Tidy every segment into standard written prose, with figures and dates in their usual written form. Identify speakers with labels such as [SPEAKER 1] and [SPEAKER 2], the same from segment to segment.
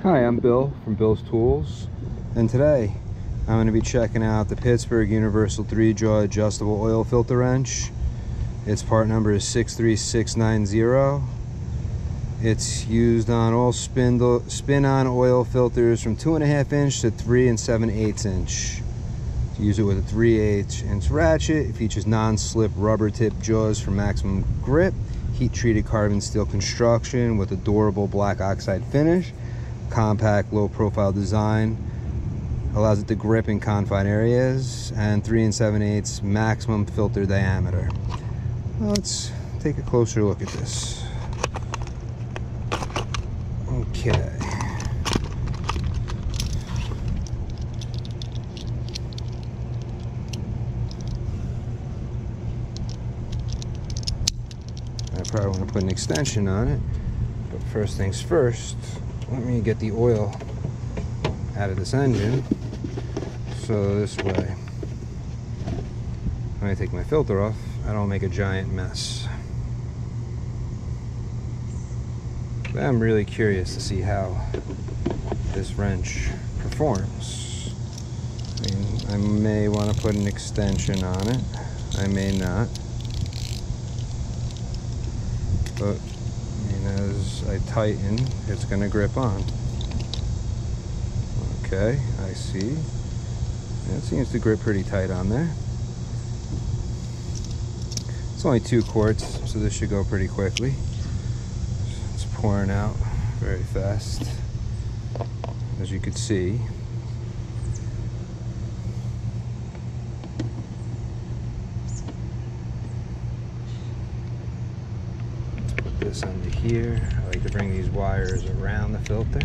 [SPEAKER 1] Hi, I'm Bill from Bill's Tools, and today I'm going to be checking out the Pittsburgh Universal 3-Jaw Adjustable Oil Filter Wrench. Its part number is 63690. It's used on all spin-on oil filters from 2.5 inch to 3 7/8 inch. To use it with a 3/8 inch ratchet, it features non-slip rubber tip jaws for maximum grip, heat-treated carbon steel construction with a durable black oxide finish, compact low-profile design, allows it to grip in confined areas, and 3 7/8 maximum filter diameter. Well, let's take a closer look at this. Okay. I probably want to put an extension on it, but first things first, let me get the oil out of this engine, so this way when I take my filter off, I don't make a giant mess. But I'm really curious to see how this wrench performs. I mean, I may want to put an extension on it, I may not, but I mean, as I tighten, it's going to grip on. Okay, I see. It seems to grip pretty tight on there. It's only 2 quarts, so this should go pretty quickly. It's pouring out very fast, as you could see. Put this under here. I like to bring these wires around the filter.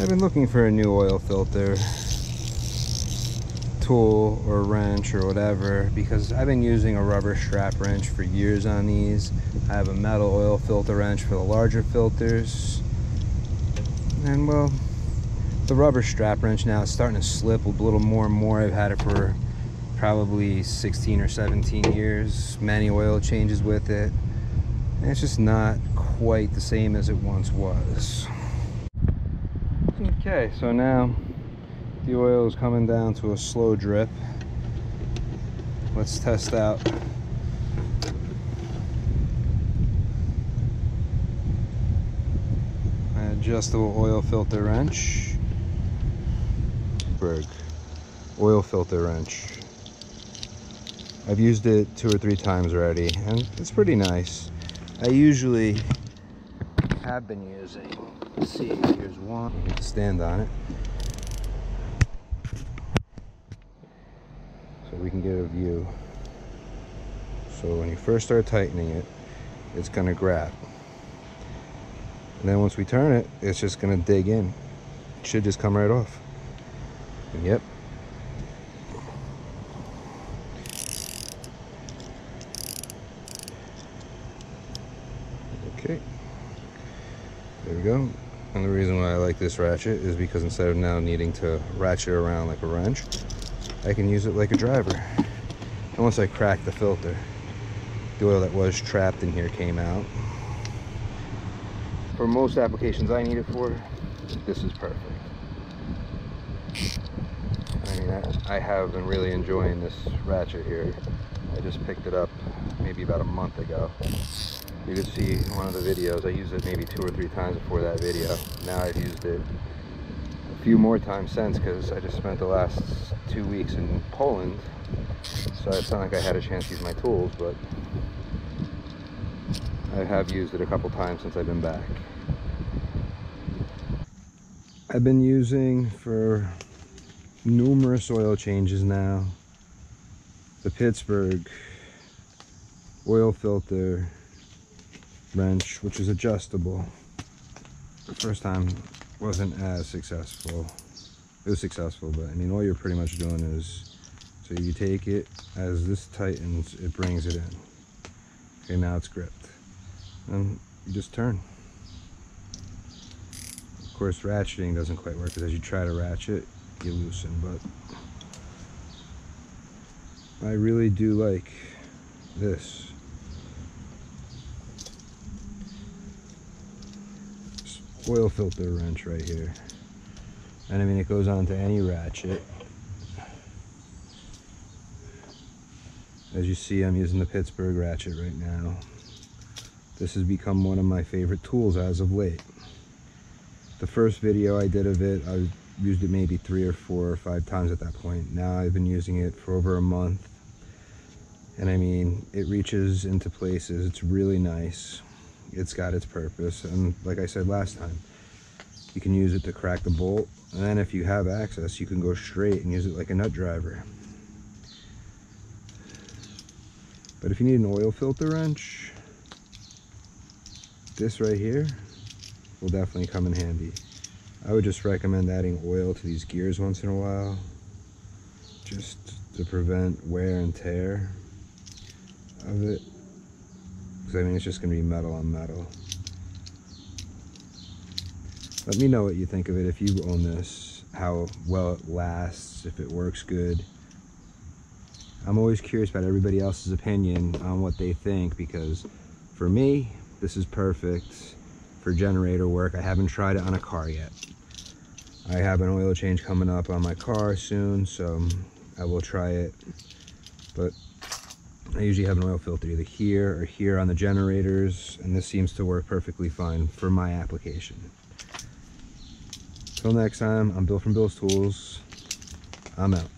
[SPEAKER 1] I've been looking for a new oil filter tool or wrench or whatever, because I've been using a rubber strap wrench for years on these. I have a metal oil filter wrench for the larger filters, and well, the rubber strap wrench now is starting to slip a little more and more. I've had it for probably 16 or 17 years, many oil changes with it, and it's just not quite the same as it once was. Okay, so now the oil is coming down to a slow drip. Let's test out my adjustable oil filter wrench. Pittsburgh oil filter wrench. I've used it 2 or 3 times already, and it's pretty nice. I usually have been using, let's see, here's one, stand on it so we can get a view. So when you first start tightening it, it's going to grab, and then once we turn it, it's just going to dig in. It should just come right off. And yep, okay, there we go. And the reason why I like this ratchet is because instead of now needing to ratchet around like a wrench, I can use it like a driver. And once I crack the filter, the oil that was trapped in here came out. For most applications I need it for, this is perfect. I mean, I have been really enjoying this ratchet here. I just picked it up maybe about a month ago. You can see one of the videos, I used it maybe 2 or 3 times before that video. Now I've used it a few more times since, because I just spent the last 2 weeks in Poland. So it's not like I had a chance to use my tools, but I have used it a couple times since I've been back. I've been using for numerous oil changes now the Pittsburgh oil filter wrench, which is adjustable. The first time wasn't as successful. It was successful, but I mean, all you're pretty much doing is, so you take it, as this tightens, it brings it in. Okay, now it's gripped, and you just turn. Of course, ratcheting doesn't quite work, because as you try to ratchet, you loosen, but I really do like this. Oil filter wrench right here. And I mean, it goes on to any ratchet. As you see, I'm using the Pittsburgh ratchet right now. This has become one of my favorite tools as of late. The first video I did of it, I used it maybe 3 or 4 or 5 times at that point. Now I've been using it for over a month. And I mean, it reaches into places. It's really nice. It's got its purpose. And like I said last time, you can use it to crack the bolt. And then if you have access, you can go straight and use it like a nut driver. But if you need an oil filter wrench, this right here will definitely come in handy. I would just recommend adding oil to these gears once in a while, just to prevent wear and tear of it. Because I mean, it's just going to be metal on metal. Let me know what you think of it if you own this, how well it lasts, if it works good. I'm always curious about everybody else's opinion on what they think, because for me, this is perfect for generator work. I haven't tried it on a car yet. I have an oil change coming up on my car soon, so I will try it. But I usually have an oil filter either here or here on the generators, and this seems to work perfectly fine for my application. Till next time, I'm Bill from Bill's Tools. I'm out.